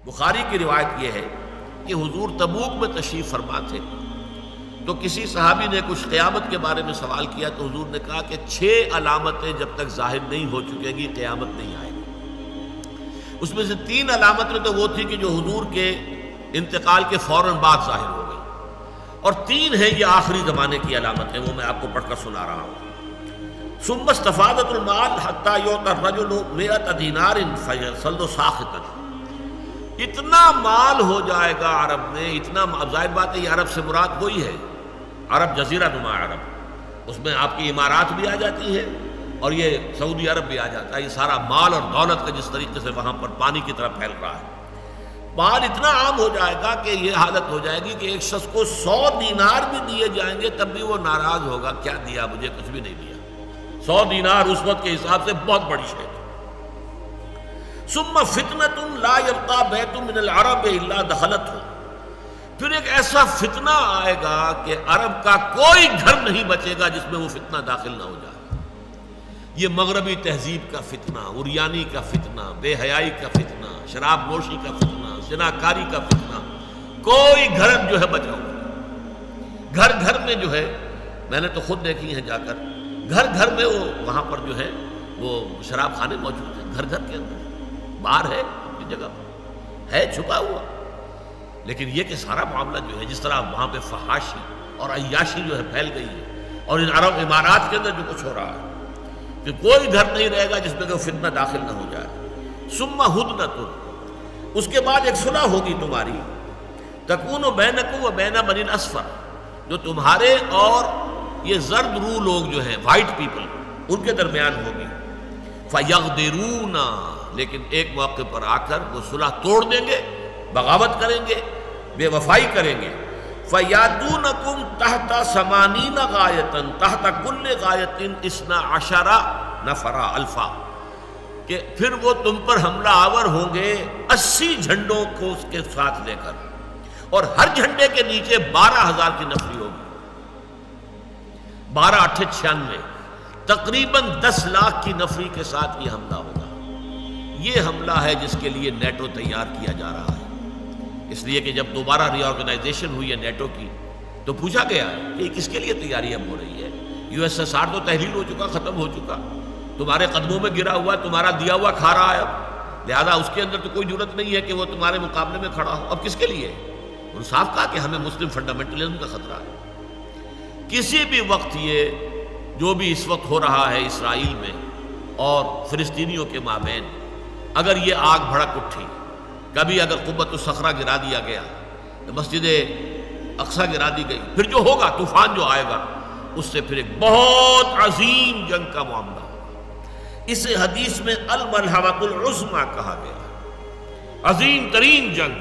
بخاری کی روایت یہ ہے کہ حضور تبوک میں تشریف فرما تھے، تو کسی صحابی نے کچھ قیامت کے بارے میں سوال کیا تو حضور نے کہا کہ 6 علامتیں جب تک ظاہر نہیں ہو چکے گی قیامت نہیں آئے گی۔ اس میں سے 3 علامتیں تو وہ تھی کہ جو حضور کے انتقال کے فوراً بعد ظاہر ہو گئی، اور 3 ہیں یہ آخری زمانے کی علامتیں، وہ میں آپ کو پڑھ کر سنا رہا ہوں۔ ثم استفادت المال حتى يعطى الرجل 100 دینار فيصل ساخطا، اتنا مال ہو جائے گا عرب میں، اتنا ظاہر بات ہے یہ عرب سے مراد وہی ہے، عرب جزیرہ نما عرب، اس میں آپ کی امارات بھی آ جاتی ہے اور یہ سعودی عرب بھی آ جاتا ہے، یہ سارا مال اور دولت کا جس طریقے سے وہاں پر پانی کی طرح پھیل رہا ہے، مال اتنا عام ہو جائے گا کہ یہ حالت ہو جائے گی کہ ایک شخص کو 100 دینار بھی دیے جائیں گے تب بھی وہ ناراض ہوگا، کیا دیا مجھے، کچھ بھی نہیں دیا۔ 100 دینار اس وقت کے حساب سے بہت بڑی شے تھی۔ ثم فتنۃ لا یبقى بیت من العرب الا دخلته، پھر ایک ایسا فتنہ آئے گا کہ عرب کا کوئی گھر نہیں بچے گا جس میں وہ فتنہ داخل نہ ہو جائے۔ یہ مغربی تہذیب کا فتنہ، عریانی کا فتنہ، بے حیائی کا فتنہ، شراب نوشی کا فتنہ، زناکاری کا فتنہ، کوئی گھر جو ہے بچا ہوا، گھر گھر میں جو ہے، میں نے تو خود دیکھی ہیں جا کر، گھر گھر میں وہ وہاں پر جو ہے وہ شراب خانے موجود ہیں، گھر گھر کے اندر، باہر ہے اپنی جگہ پر ہے چھپا ہوا، لیکن یہ کہ سارا معاملہ جو ہے جس طرح وہاں پہ فحاشی اور عیاشی جو ہے پھیل گئی ہے، اور ان عرب امارات کے اندر جو کچھ ہو رہا ہے کہ کوئی گھر نہیں رہے گا جس میں کہ فتنہ داخل نہ ہو جائے۔ ثم ہدنۃ، اس کے بعد ایک صلح ہوگی تمہاری، تکون بینکم و بین بنی الاصفر، جو تمہارے اور یہ زرد رو لوگ جو ہیں وائٹ پیپل ان کے درمیان ہوگی۔ فیغدرون، لیکن ایک موقع پر آ کر وہ صلح توڑ دیں گے، بغاوت کریں گے، بے وفائی کریں گے۔ فیاتونکم تحت 80 غایۃ تحت کل غایۃ 12 نفرا الفا، کہ پھر وہ تم پر حملہ آور ہوں گے 80 جھنڈوں کو اس کے ساتھ لے کر، اور ہر جھنڈے کے نیچے 12,000 کی نفری ہوگی، 12 8 96، تقریباً 10 لاکھ کی نفری کے ساتھ یہ حملہ ہوگا۔ یہ حملہ ہے جس کے لیے نیٹو تیار کیا جا رہا ہے، اس لیے کہ جب دوبارہ ری آرگنائزیشن ہوئی ہے نیٹو کی تو پوچھا گیا کہ کس کے لیے تیاری اب ہو رہی ہے، USSR تو تحلیل ہو چکا، ختم ہو چکا، تمہارے قدموں میں گرا ہوا، تمہارا دیا ہوا کھا رہا ہے اب، لہذا اس کے اندر تو کوئی ضرورت نہیں ہے کہ وہ تمہارے مقابلے میں کھڑا ہو، اب کس کے لیے؟ انہوں نے صاف کہا کہ ہمیں مسلم فنڈامنٹلزم کا خطرہ ہے۔ کسی بھی وقت یہ جو بھی اس وقت ہو رہا ہے اسرائیل میں اور فلسطینیوں کے مابین، اگر یہ آگ بھڑک اٹھی، کبھی اگر قبۃ الصخرہ گرا دیا گیا، مسجد اقصیٰ گرا دی گئی، پھر جو ہوگا طوفان جو آئے گا اس سے پھر ایک بہت عظیم جنگ کا معاملہ ہوگا۔ اس حدیث میں الملحمۃ العظمیٰ کہا گیا، عظیم ترین جنگ۔